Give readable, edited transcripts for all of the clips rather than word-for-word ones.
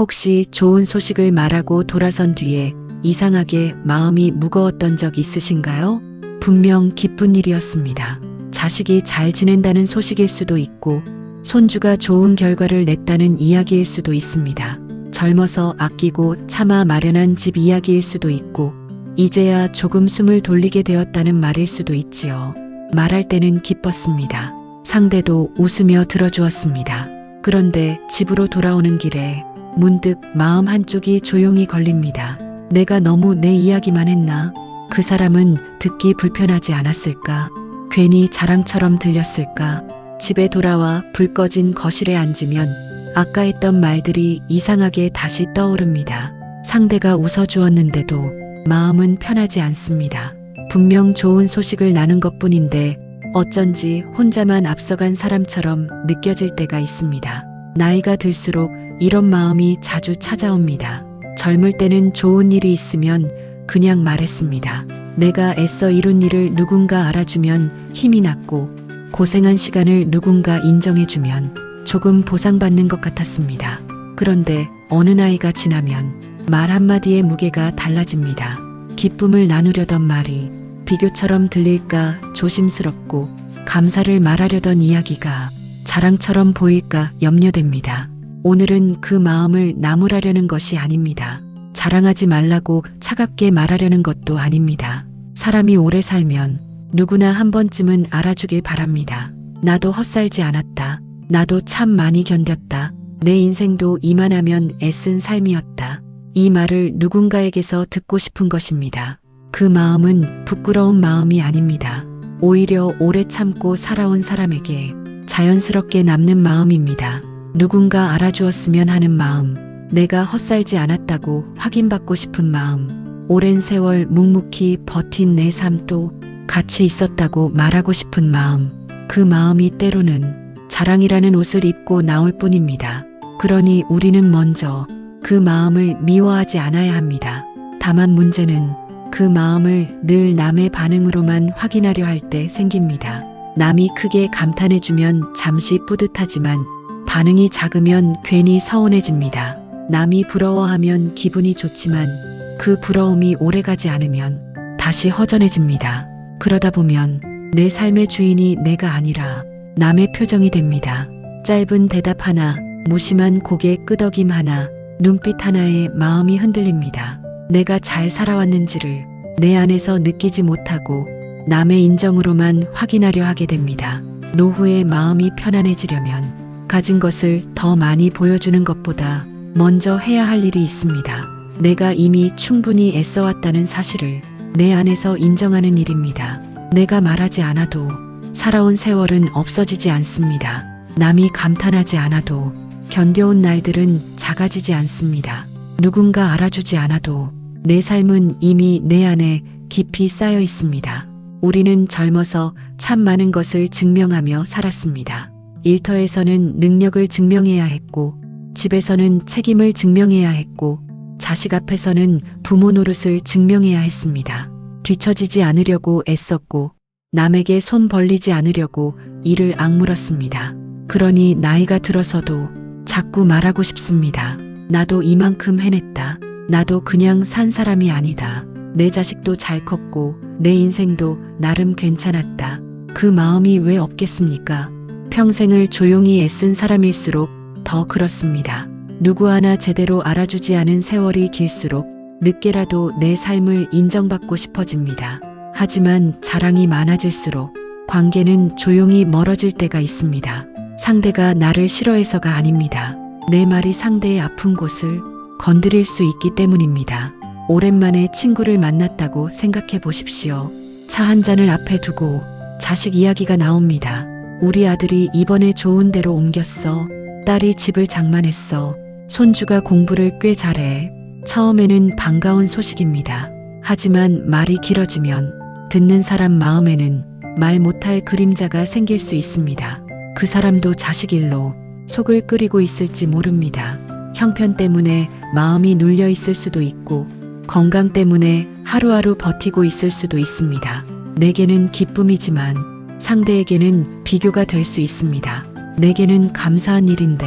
혹시 좋은 소식을 말하고 돌아선 뒤에 이상하게 마음이 무거웠던 적 있으신가요? 분명 기쁜 일이었습니다. 자식이 잘 지낸다는 소식일 수도 있고, 손주가 좋은 결과를 냈다는 이야기일 수도 있습니다. 젊어서 아끼고 참아 마련한 집 이야기일 수도 있고, 이제야 조금 숨을 돌리게 되었다는 말일 수도 있지요. 말할 때는 기뻤습니다. 상대도 웃으며 들어주었습니다. 그런데 집으로 돌아오는 길에 문득 마음 한쪽이 조용히 걸립니다. 내가 너무 내 이야기만 했나? 그 사람은 듣기 불편하지 않았을까? 괜히 자랑처럼 들렸을까? 집에 돌아와 불 꺼진 거실에 앉으면 아까 했던 말들이 이상하게 다시 떠오릅니다. 상대가 웃어주었는데도 마음은 편하지 않습니다. 분명 좋은 소식을 나눈 것뿐인데 어쩐지 혼자만 앞서간 사람처럼 느껴질 때가 있습니다. 나이가 들수록 이런 마음이 자주 찾아옵니다. 젊을 때는 좋은 일이 있으면 그냥 말했습니다. 내가 애써 이룬 일을 누군가 알아주면 힘이 났고, 고생한 시간을 누군가 인정해주면 조금 보상받는 것 같았습니다. 그런데 어느 나이가 지나면 말 한마디의 무게가 달라집니다. 기쁨을 나누려던 말이 비교처럼 들릴까 조심스럽고, 감사를 말하려던 이야기가 자랑처럼 보일까 염려됩니다. 오늘은 그 마음을 나무라려는 것이 아닙니다. 자랑하지 말라고 차갑게 말하려는 것도 아닙니다. 사람이 오래 살면 누구나 한 번쯤은 알아주길 바랍니다. 나도 헛살지 않았다. 나도 참 많이 견뎠다. 내 인생도 이만하면 애쓴 삶이었다. 이 말을 누군가에게서 듣고 싶은 것입니다. 그 마음은 부끄러운 마음이 아닙니다. 오히려 오래 참고 살아온 사람에게 자연스럽게 남는 마음입니다. 누군가 알아주었으면 하는 마음, 내가 헛살지 않았다고 확인받고 싶은 마음, 오랜 세월 묵묵히 버틴 내 삶도 가치 있었다고 말하고 싶은 마음, 그 마음이 때로는 자랑이라는 옷을 입고 나올 뿐입니다. 그러니 우리는 먼저 그 마음을 미워하지 않아야 합니다. 다만 문제는 그 마음을 늘 남의 반응으로만 확인하려 할 때 생깁니다. 남이 크게 감탄해주면 잠시 뿌듯하지만 반응이 작으면 괜히 서운해집니다. 남이 부러워하면 기분이 좋지만 그 부러움이 오래가지 않으면 다시 허전해집니다. 그러다 보면 내 삶의 주인이 내가 아니라 남의 표정이 됩니다. 짧은 대답 하나, 무심한 고개 끄덕임 하나, 눈빛 하나에 마음이 흔들립니다. 내가 잘 살아왔는지를 내 안에서 느끼지 못하고 남의 인정으로만 확인하려 하게 됩니다. 노후에 마음이 편안해지려면 가진 것을 더 많이 보여주는 것보다 먼저 해야 할 일이 있습니다. 내가 이미 충분히 애써왔다는 사실을 내 안에서 인정하는 일입니다. 내가 말하지 않아도 살아온 세월은 없어지지 않습니다. 남이 감탄하지 않아도 견뎌온 날들은 작아지지 않습니다. 누군가 알아주지 않아도 내 삶은 이미 내 안에 깊이 쌓여 있습니다. 우리는 젊어서 참 많은 것을 증명하며 살았습니다. 일터에서는 능력을 증명해야 했고, 집에서는 책임을 증명해야 했고, 자식 앞에서는 부모 노릇을 증명해야 했습니다. 뒤처지지 않으려고 애썼고, 남에게 손 벌리지 않으려고 이를 악물었습니다. 그러니 나이가 들어서도 자꾸 말하고 싶습니다. 나도 이만큼 해냈다. 나도 그냥 산 사람이 아니다. 내 자식도 잘 컸고 내 인생도 나름 괜찮았다. 그 마음이 왜 없겠습니까? 평생을 조용히 애쓴 사람일수록 더 그렇습니다. 누구 하나 제대로 알아주지 않은 세월이 길수록 늦게라도 내 삶을 인정받고 싶어집니다. 하지만 자랑이 많아질수록 관계는 조용히 멀어질 때가 있습니다. 상대가 나를 싫어해서가 아닙니다. 내 말이 상대의 아픈 곳을 건드릴 수 있기 때문입니다. 오랜만에 친구를 만났다고 생각해 보십시오. 차 한 잔을 앞에 두고 자식 이야기가 나옵니다. 우리 아들이 이번에 좋은 데로 옮겼어. 딸이 집을 장만했어. 손주가 공부를 꽤 잘해. 처음에는 반가운 소식입니다. 하지만 말이 길어지면 듣는 사람 마음에는 말 못할 그림자가 생길 수 있습니다. 그 사람도 자식 일로 속을 끓이고 있을지 모릅니다. 형편 때문에 마음이 눌려 있을 수도 있고, 건강 때문에 하루하루 버티고 있을 수도 있습니다. 내게는 기쁨이지만 상대에게는 비교가 될 수 있습니다. 내게는 감사한 일인데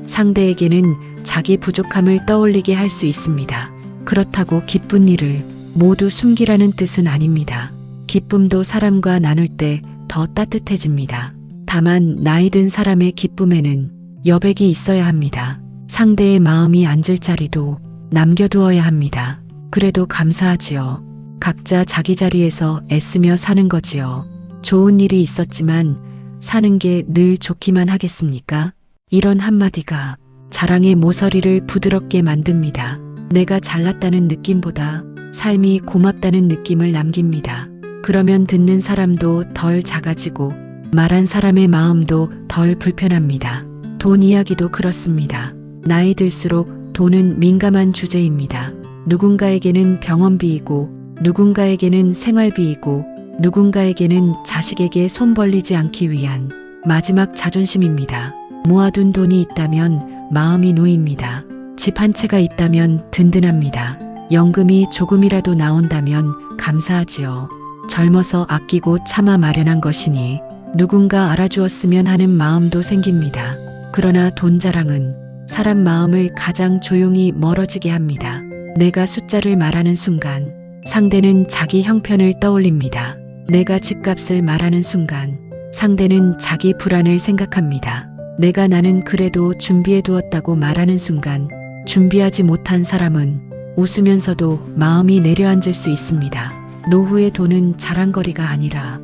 상대에게는 자기 부족함을 떠올리게 할 수 있습니다. 그렇다고 기쁜 일을 모두 숨기라는 뜻은 아닙니다. 기쁨도 사람과 나눌 때 더 따뜻해집니다. 다만 나이 든 사람의 기쁨에는 여백이 있어야 합니다. 상대의 마음이 앉을 자리도 남겨두어야 합니다. 그래도 감사하지요. 각자 자기 자리에서 애쓰며 사는 거지요. 좋은 일이 있었지만 사는 게 늘 좋기만 하겠습니까? 이런 한마디가 자랑의 모서리를 부드럽게 만듭니다. 내가 잘났다는 느낌보다 삶이 고맙다는 느낌을 남깁니다. 그러면 듣는 사람도 덜 작아지고 말한 사람의 마음도 덜 불편합니다. 돈 이야기도 그렇습니다. 나이 들수록 돈은 민감한 주제입니다. 누군가에게는 병원비이고 누군가에게는 생활비이고 누군가에게는 자식에게 손 벌리지 않기 위한 마지막 자존심입니다. 모아둔 돈이 있다면 마음이 놓입니다. 집 한 채가 있다면 든든합니다. 연금이 조금이라도 나온다면 감사하지요. 젊어서 아끼고 참아 마련한 것이니 누군가 알아주었으면 하는 마음도 생깁니다. 그러나 돈 자랑은 사람 마음을 가장 조용히 멀어지게 합니다. 내가 숫자를 말하는 순간 상대는 자기 형편을 떠올립니다. 내가 집값을 말하는 순간 상대는 자기 불안을 생각합니다. 내가 나는 그래도 준비해 두었다고 말하는 순간 준비하지 못한 사람은 웃으면서도 마음이 내려앉을 수 있습니다. 노후의 돈은 자랑거리가 아니라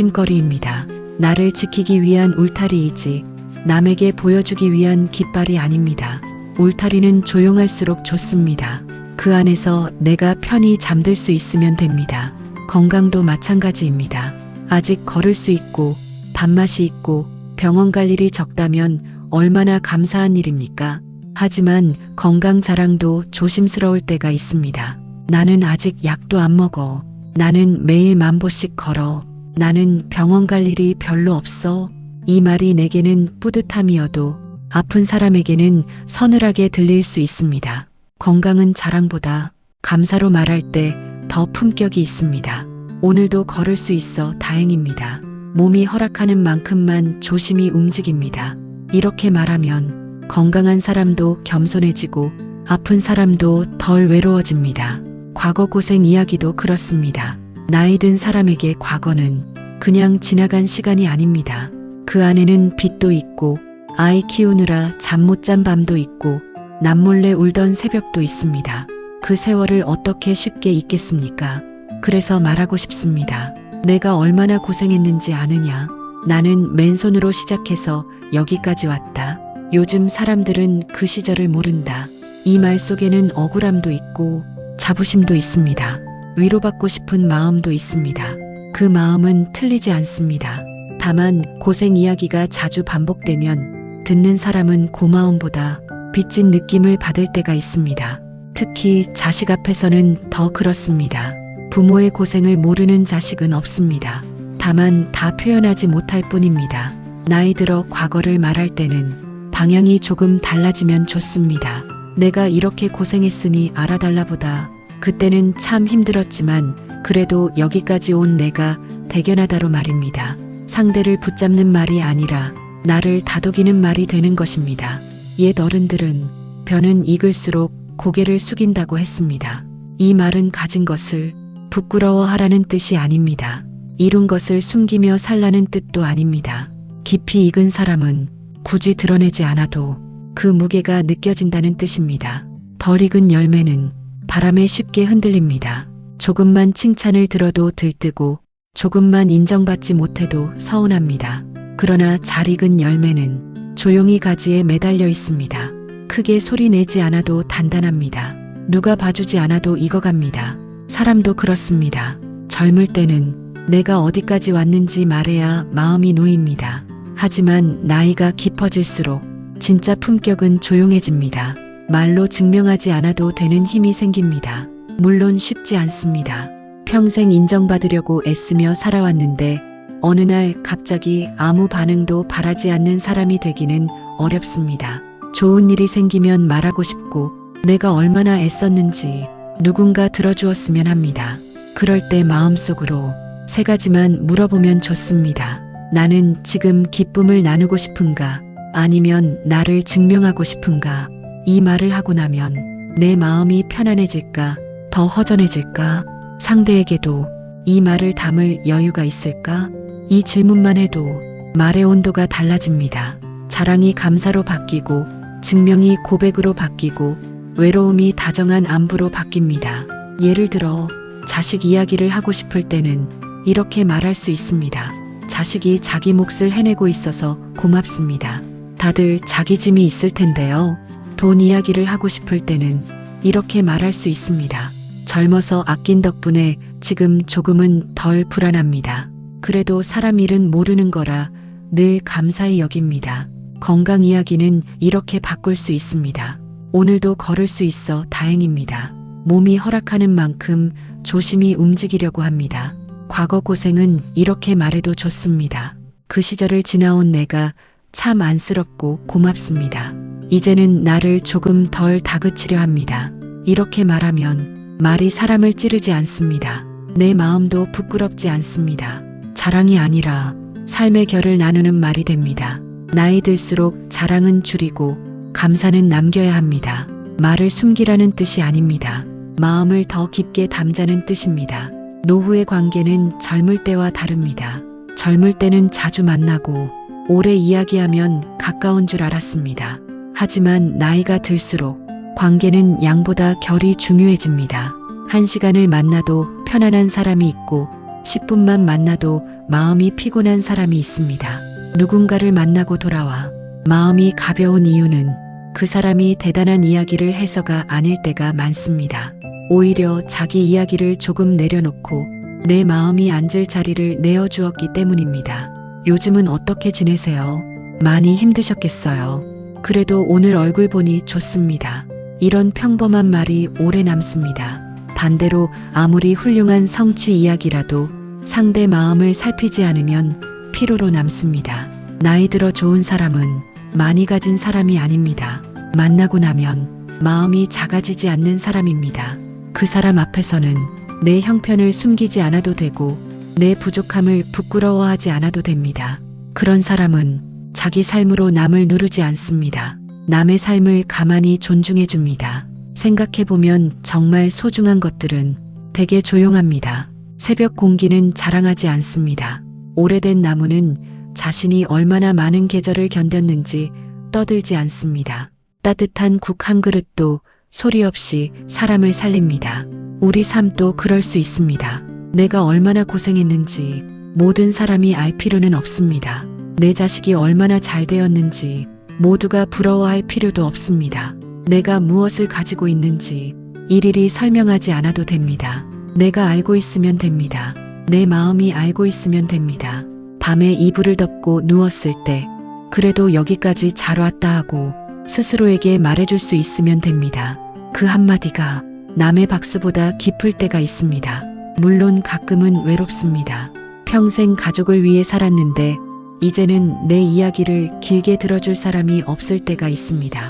안심거리입니다. 나를 지키기 위한 울타리이지 남에게 보여주기 위한 깃발이 아닙니다. 울타리는 조용할수록 좋습니다. 그 안에서 내가 편히 잠들 수 있으면 됩니다. 건강도 마찬가지입니다. 아직 걸을 수 있고 밥맛이 있고 병원 갈 일이 적다면 얼마나 감사한 일입니까? 하지만 건강 자랑도 조심스러울 때가 있습니다. 나는 아직 약도 안 먹어. 나는 매일 10,000보씩 걸어. 나는 병원 갈 일이 별로 없어. 이 말이 내게는 뿌듯함이어도 아픈 사람에게는 서늘하게 들릴 수 있습니다. 건강은 자랑보다 감사로 말할 때 더 품격이 있습니다. 오늘도 걸을 수 있어 다행입니다. 몸이 허락하는 만큼만 조심히 움직입니다. 이렇게 말하면 건강한 사람도 겸손해지고 아픈 사람도 덜 외로워집니다. 과거 고생 이야기도 그렇습니다. 나이 든 사람에게 과거는 그냥 지나간 시간이 아닙니다. 그 안에는 빚도 있고 아이 키우느라 잠 못 잔 밤도 있고 남몰래 울던 새벽도 있습니다. 그 세월을 어떻게 쉽게 잊겠습니까? 그래서 말하고 싶습니다. 내가 얼마나 고생했는지 아느냐? 나는 맨손으로 시작해서 여기까지 왔다. 요즘 사람들은 그 시절을 모른다. 이 말 속에는 억울함도 있고 자부심도 있습니다. 위로받고 싶은 마음도 있습니다. 그 마음은 틀리지 않습니다. 다만 고생 이야기가 자주 반복되면 듣는 사람은 고마움보다 빚진 느낌을 받을 때가 있습니다. 특히 자식 앞에서는 더 그렇습니다. 부모의 고생을 모르는 자식은 없습니다. 다만 다 표현하지 못할 뿐입니다. 나이 들어 과거를 말할 때는 방향이 조금 달라지면 좋습니다. 내가 이렇게 고생했으니 알아달라보다 그때는 참 힘들었지만 그래도 여기까지 온 내가 대견하다로 말입니다. 상대를 붙잡는 말이 아니라 나를 다독이는 말이 되는 것입니다. 옛 어른들은 벼는 익을수록 고개를 숙인다고 했습니다. 이 말은 가진 것을 부끄러워하라는 뜻이 아닙니다. 이룬 것을 숨기며 살라는 뜻도 아닙니다. 깊이 익은 사람은 굳이 드러내지 않아도 그 무게가 느껴진다는 뜻입니다. 덜 익은 열매는 바람에 쉽게 흔들립니다. 조금만 칭찬을 들어도 들뜨고 조금만 인정받지 못해도 서운합니다. 그러나 잘 익은 열매는 조용히 가지에 매달려 있습니다. 크게 소리 내지 않아도 단단합니다. 누가 봐주지 않아도 익어갑니다. 사람도 그렇습니다. 젊을 때는 내가 어디까지 왔는지 말해야 마음이 놓입니다. 하지만 나이가 깊어질수록 진짜 품격은 조용해집니다. 말로 증명하지 않아도 되는 힘이 생깁니다. 물론 쉽지 않습니다. 평생 인정받으려고 애쓰며 살아왔는데 어느 날 갑자기 아무 반응도 바라지 않는 사람이 되기는 어렵습니다. 좋은 일이 생기면 말하고 싶고 내가 얼마나 애썼는지 누군가 들어주었으면 합니다. 그럴 때 마음속으로 3가지만 물어보면 좋습니다. 나는 지금 기쁨을 나누고 싶은가? 아니면 나를 증명하고 싶은가? 이 말을 하고 나면 내 마음이 편안해질까? 더 허전해질까? 상대에게도 이 말을 담을 여유가 있을까? 이 질문만 해도 말의 온도가 달라집니다. 자랑이 감사로 바뀌고, 증명이 고백으로 바뀌고, 외로움이 다정한 안부로 바뀝니다. 예를 들어 자식 이야기를 하고 싶을 때는 이렇게 말할 수 있습니다. 자식이 자기 몫을 해내고 있어서 고맙습니다. 다들 자기 짐이 있을 텐데요. 돈 이야기를 하고 싶을 때는 이렇게 말할 수 있습니다. 젊어서 아낀 덕분에 지금 조금은 덜 불안합니다. 그래도 사람 일은 모르는 거라 늘 감사히 여깁니다. 건강 이야기는 이렇게 바꿀 수 있습니다. 오늘도 걸을 수 있어 다행입니다. 몸이 허락하는 만큼 조심히 움직이려고 합니다. 과거 고생은 이렇게 말해도 좋습니다. 그 시절을 지나온 내가 참 안쓰럽고 고맙습니다. 이제는 나를 조금 덜 다그치려 합니다. 이렇게 말하면 말이 사람을 찌르지 않습니다. 내 마음도 부끄럽지 않습니다. 자랑이 아니라 삶의 결을 나누는 말이 됩니다. 나이 들수록 자랑은 줄이고 감사는 남겨야 합니다. 말을 숨기라는 뜻이 아닙니다. 마음을 더 깊게 담자는 뜻입니다. 노후의 관계는 젊을 때와 다릅니다. 젊을 때는 자주 만나고 오래 이야기하면 가까운 줄 알았습니다. 하지만 나이가 들수록 관계는 양보다 결이 중요해집니다. 1시간을 만나도 편안한 사람이 있고 10분만 만나도 마음이 피곤한 사람이 있습니다. 누군가를 만나고 돌아와 마음이 가벼운 이유는 그 사람이 대단한 이야기를 해서가 아닐 때가 많습니다. 오히려 자기 이야기를 조금 내려놓고 내 마음이 앉을 자리를 내어주었기 때문입니다. 요즘은 어떻게 지내세요? 많이 힘드셨겠어요. 그래도 오늘 얼굴 보니 좋습니다. 이런 평범한 말이 오래 남습니다. 반대로 아무리 훌륭한 성취 이야기라도 상대 마음을 살피지 않으면 피로로 남습니다. 나이 들어 좋은 사람은 많이 가진 사람이 아닙니다. 만나고 나면 마음이 작아지지 않는 사람입니다. 그 사람 앞에서는 내 형편을 숨기지 않아도 되고 내 부족함을 부끄러워하지 않아도 됩니다. 그런 사람은 자기 삶으로 남을 누르지 않습니다. 남의 삶을 가만히 존중해 줍니다. 생각해보면 정말 소중한 것들은 되게 조용합니다. 새벽 공기는 자랑하지 않습니다. 오래된 나무는 자신이 얼마나 많은 계절을 견뎠는지 떠들지 않습니다. 따뜻한 국 한 그릇도 소리 없이 사람을 살립니다. 우리 삶도 그럴 수 있습니다. 내가 얼마나 고생했는지 모든 사람이 알 필요는 없습니다. 내 자식이 얼마나 잘 되었는지 모두가 부러워할 필요도 없습니다. 내가 무엇을 가지고 있는지 일일이 설명하지 않아도 됩니다. 내가 알고 있으면 됩니다. 내 마음이 알고 있으면 됩니다. 밤에 이불을 덮고 누웠을 때 그래도 여기까지 잘 왔다 하고 스스로에게 말해줄 수 있으면 됩니다. 그 한마디가 남의 박수보다 깊을 때가 있습니다. 물론 가끔은 외롭습니다. 평생 가족을 위해 살았는데 이제는 내 이야기를 길게 들어줄 사람이 없을 때가 있습니다.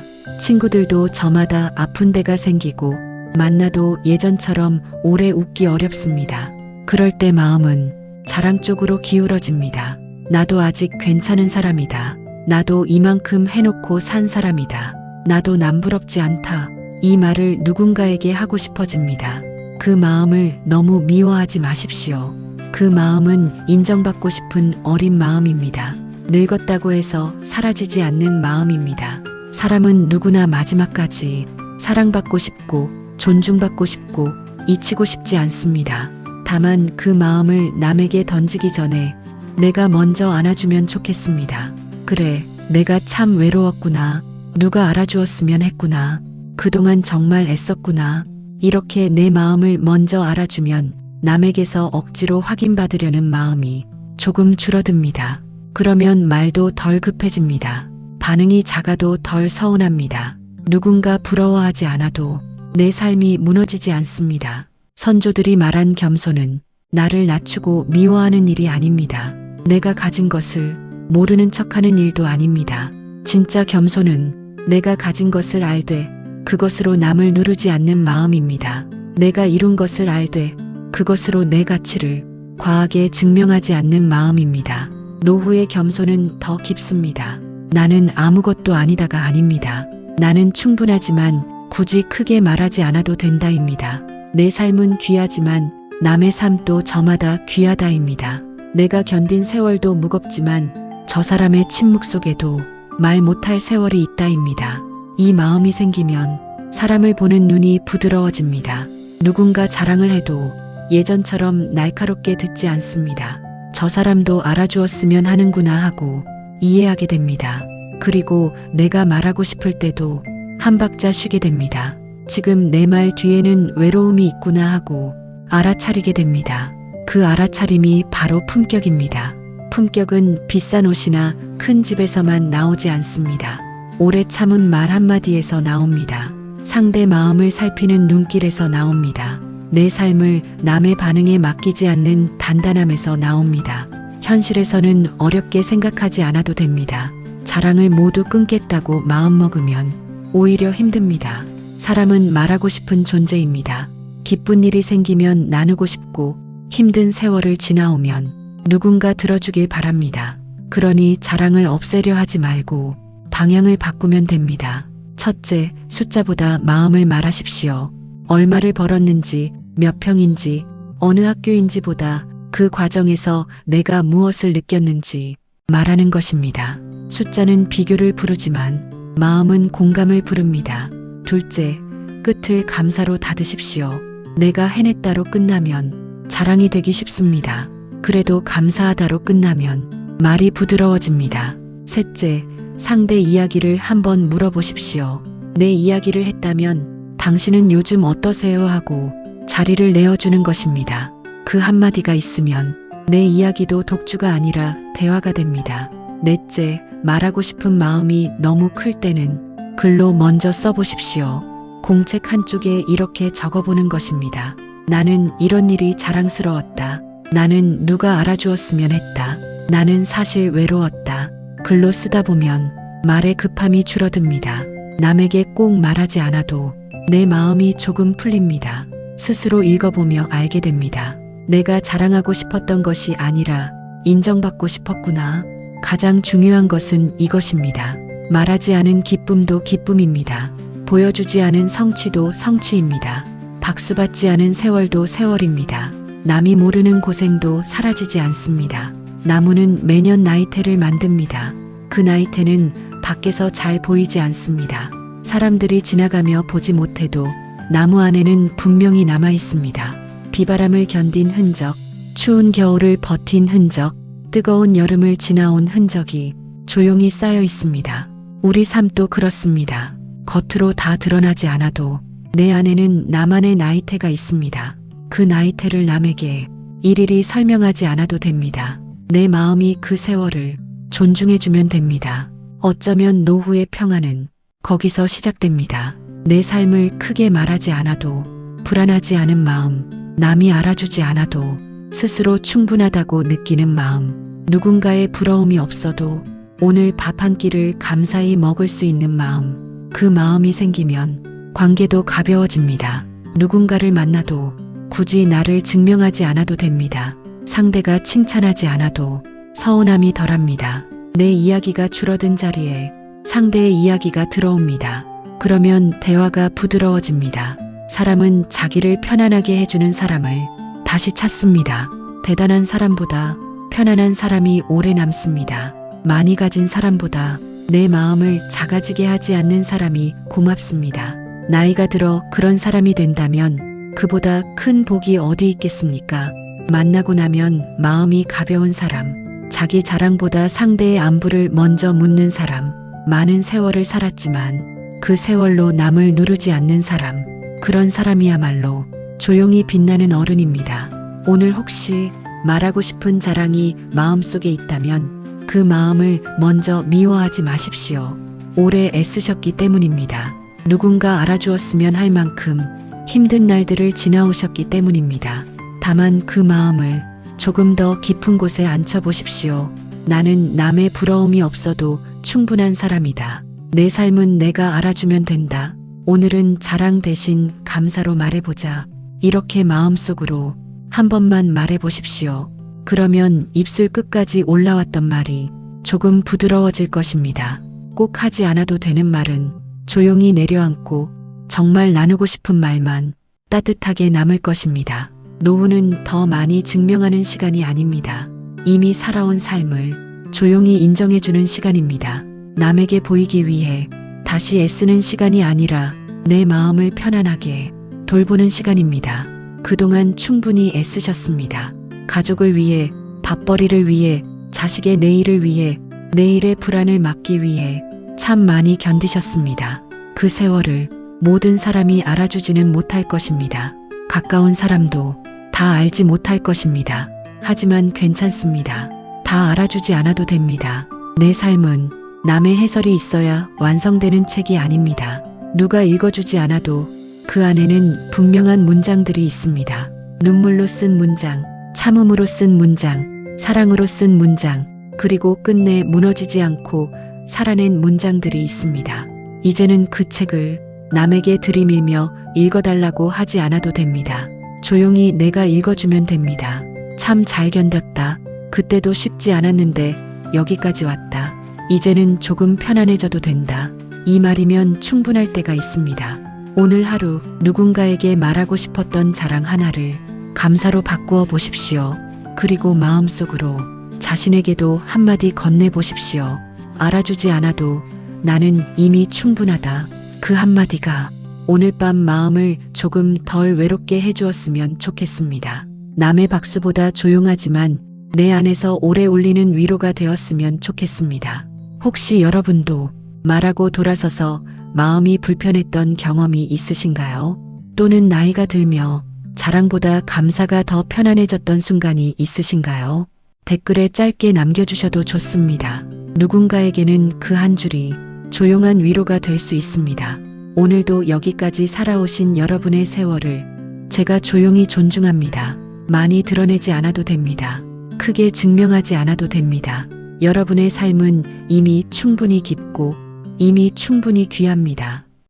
친구들도 저마다 아픈 데가 생기고 만나도 예전처럼 오래 웃기 어렵습니다. 그럴 때 마음은 자랑 쪽으로 기울어집니다. 나도 아직 괜찮은 사람이다. 나도 이만큼 해놓고 산 사람이다. 나도 남부럽지 않다. 이 말을 누군가에게 하고 싶어집니다. 그 마음을 너무 미워하지 마십시오. 그 마음은 인정받고 싶은 어린 마음입니다. 늙었다고 해서 사라지지 않는 마음입니다. 사람은 누구나 마지막까지 사랑받고 싶고 존중받고 싶고 잊히고 싶지 않습니다. 다만 그 마음을 남에게 던지기 전에 내가 먼저 안아주면 좋겠습니다. 그래, 내가 참 외로웠구나. 누가 알아주었으면 했구나. 그동안 정말 애썼구나. 이렇게 내 마음을 먼저 알아주면 남에게서 억지로 확인받으려는 마음이 조금 줄어듭니다. 그러면 말도 덜 급해집니다. 반응이 작아도 덜 서운합니다. 누군가 부러워하지 않아도 내 삶이 무너지지 않습니다. 선조들이 말한 겸손은 나를 낮추고 미워하는 일이 아닙니다. 내가 가진 것을 모르는 척하는 일도 아닙니다. 진짜 겸손은 내가 가진 것을 알되 그것으로 남을 누르지 않는 마음입니다. 내가 이룬 것을 알되 그것으로 내 가치를 과하게 증명하지 않는 마음입니다. 노후의 겸손은 더 깊습니다. 나는 아무것도 아니다가 아닙니다. 나는 충분하지만 굳이 크게 말하지 않아도 된다입니다. 내 삶은 귀하지만 남의 삶도 저마다 귀하다입니다. 내가 견딘 세월도 무겁지만 저 사람의 침묵 속에도 말 못할 세월이 있다입니다. 이 마음이 생기면 사람을 보는 눈이 부드러워집니다. 누군가 자랑을 해도 예전처럼 날카롭게 듣지 않습니다. 저 사람도 알아주었으면 하는구나 하고 이해하게 됩니다. 그리고 내가 말하고 싶을 때도 한 박자 쉬게 됩니다. 지금 내 말 뒤에는 외로움이 있구나 하고 알아차리게 됩니다. 그 알아차림이 바로 품격입니다. 품격은 비싼 옷이나 큰 집에서만 나오지 않습니다. 오래 참은 말 한마디에서 나옵니다. 상대 마음을 살피는 눈길에서 나옵니다. 내 삶을 남의 반응에 맡기지 않는 단단함에서 나옵니다. 현실에서는 어렵게 생각하지 않아도 됩니다. 자랑을 모두 끊겠다고 마음먹으면 오히려 힘듭니다. 사람은 말하고 싶은 존재입니다. 기쁜 일이 생기면 나누고 싶고 힘든 세월을 지나오면 누군가 들어주길 바랍니다. 그러니 자랑을 없애려 하지 말고 방향을 바꾸면 됩니다. 첫째, 숫자보다 마음을 말하십시오. 얼마를 벌었는지, 몇 평인지, 어느 학교인지보다 그 과정에서 내가 무엇을 느꼈는지 말하는 것입니다. 숫자는 비교를 부르지만 마음은 공감을 부릅니다. 둘째, 끝을 감사로 닫으십시오. 내가 해냈다로 끝나면 자랑이 되기 쉽습니다. 그래도 감사하다로 끝나면 말이 부드러워집니다. 셋째, 상대 이야기를 한번 물어보십시오. 내 이야기를 했다면 당신은 요즘 어떠세요 하고 자리를 내어주는 것입니다. 그 한마디가 있으면 내 이야기도 독주가 아니라 대화가 됩니다. 넷째, 말하고 싶은 마음이 너무 클 때는 글로 먼저 써보십시오. 공책 한쪽에 이렇게 적어보는 것입니다. 나는 이런 일이 자랑스러웠다. 나는 누가 알아주었으면 했다. 나는 사실 외로웠다. 글로 쓰다 보면 말의 급함이 줄어듭니다. 남에게 꼭 말하지 않아도 내 마음이 조금 풀립니다. 스스로 읽어보며 알게 됩니다. 내가 자랑하고 싶었던 것이 아니라 인정받고 싶었구나. 가장 중요한 것은 이것입니다. 말하지 않은 기쁨도 기쁨입니다. 보여주지 않은 성취도 성취입니다. 박수받지 않은 세월도 세월입니다. 남이 모르는 고생도 사라지지 않습니다. 나무는 매년 나이테를 만듭니다. 그 나이테는 밖에서 잘 보이지 않습니다. 사람들이 지나가며 보지 못해도 나무 안에는 분명히 남아 있습니다. 비바람을 견딘 흔적, 추운 겨울을 버틴 흔적, 뜨거운 여름을 지나온 흔적이 조용히 쌓여 있습니다. 우리 삶도 그렇습니다. 겉으로 다 드러나지 않아도 내 안에는 나만의 나이테가 있습니다. 그 나이테를 남에게 일일이 설명하지 않아도 됩니다. 내 마음이 그 세월을 존중해주면 됩니다. 어쩌면 노후의 평안은 거기서 시작됩니다. 내 삶을 크게 말하지 않아도 불안하지 않은 마음, 남이 알아주지 않아도 스스로 충분하다고 느끼는 마음, 누군가의 부러움이 없어도 오늘 밥 한 끼를 감사히 먹을 수 있는 마음, 그 마음이 생기면 관계도 가벼워집니다. 누군가를 만나도 굳이 나를 증명하지 않아도 됩니다. 상대가 칭찬하지 않아도 서운함이 덜합니다. 내 이야기가 줄어든 자리에 상대의 이야기가 들어옵니다. 그러면 대화가 부드러워집니다. 사람은 자기를 편안하게 해주는 사람을 다시 찾습니다. 대단한 사람보다 편안한 사람이 오래 남습니다. 많이 가진 사람보다 내 마음을 작아지게 하지 않는 사람이 고맙습니다. 나이가 들어 그런 사람이 된다면 그보다 큰 복이 어디 있겠습니까? 만나고 나면 마음이 가벼운 사람, 자기 자랑보다 상대의 안부를 먼저 묻는 사람, 많은 세월을 살았지만 그 세월로 남을 누르지 않는 사람, 그런 사람이야말로 조용히 빛나는 어른입니다. 오늘 혹시 말하고 싶은 자랑이 마음속에 있다면 그 마음을 먼저 미워하지 마십시오. 오래 애쓰셨기 때문입니다. 누군가 알아주었으면 할 만큼 힘든 날들을 지나오셨기 때문입니다. 다만 그 마음을 조금 더 깊은 곳에 앉혀보십시오. 나는 남의 부러움이 없어도 충분한 사람이다. 내 삶은 내가 알아주면 된다. 오늘은 자랑 대신 감사로 말해보자. 이렇게 마음속으로 한 번만 말해보십시오. 그러면 입술 끝까지 올라왔던 말이 조금 부드러워질 것입니다. 꼭 하지 않아도 되는 말은 조용히 내려앉고 정말 나누고 싶은 말만 따뜻하게 남을 것입니다. 노후는 더 많이 증명하는 시간이 아닙니다. 이미 살아온 삶을 조용히 인정해주는 시간입니다. 남에게 보이기 위해 다시 애쓰는 시간이 아니라 내 마음을 편안하게 돌보는 시간입니다. 그동안 충분히 애쓰셨습니다. 가족을 위해, 밥벌이를 위해, 자식의 내일을 위해, 내일의 불안을 막기 위해 참 많이 견디셨습니다. 그 세월을 모든 사람이 알아주지는 못할 것입니다. 가까운 사람도 다 알지 못할 것입니다. 하지만 괜찮습니다. 다 알아주지 않아도 됩니다. 내 삶은 남의 해설이 있어야 완성되는 책이 아닙니다. 누가 읽어주지 않아도 그 안에는 분명한 문장들이 있습니다. 눈물로 쓴 문장, 참음으로 쓴 문장, 사랑으로 쓴 문장, 그리고 끝내 무너지지 않고 살아낸 문장들이 있습니다. 이제는 그 책을 남에게 들이밀며 읽어달라고 하지 않아도 됩니다. 조용히 내가 읽어주면 됩니다. 참 잘 견뎠다. 그때도 쉽지 않았는데 여기까지 왔다. 이제는 조금 편안해져도 된다. 이 말이면 충분할 때가 있습니다. 오늘 하루 누군가에게 말하고 싶었던 자랑 하나를 감사로 바꾸어 보십시오. 그리고 마음속으로 자신에게도 한마디 건네보십시오. 알아주지 않아도 나는 이미 충분하다. 그 한마디가 오늘 밤 마음을 조금 덜 외롭게 해주었으면 좋겠습니다. 남의 박수보다 조용하지만 내 안에서 오래 울리는 위로가 되었으면 좋겠습니다. 혹시 여러분도 말하고 돌아서서 마음이 불편했던 경험이 있으신가요? 또는 나이가 들며 자랑보다 감사가 더 편안해졌던 순간이 있으신가요? 댓글에 짧게 남겨주셔도 좋습니다. 누군가에게는 그 한 줄이 조용한 위로가 될 수 있습니다. 오늘도 여기까지 살아오신 여러분의 세월을 제가 조용히 존중합니다. 많이 드러내지 않아도 됩니다. 크게 증명하지 않아도 됩니다. 여러분의 삶은 이미 충분히 깊고 이미 충분히 귀합니다.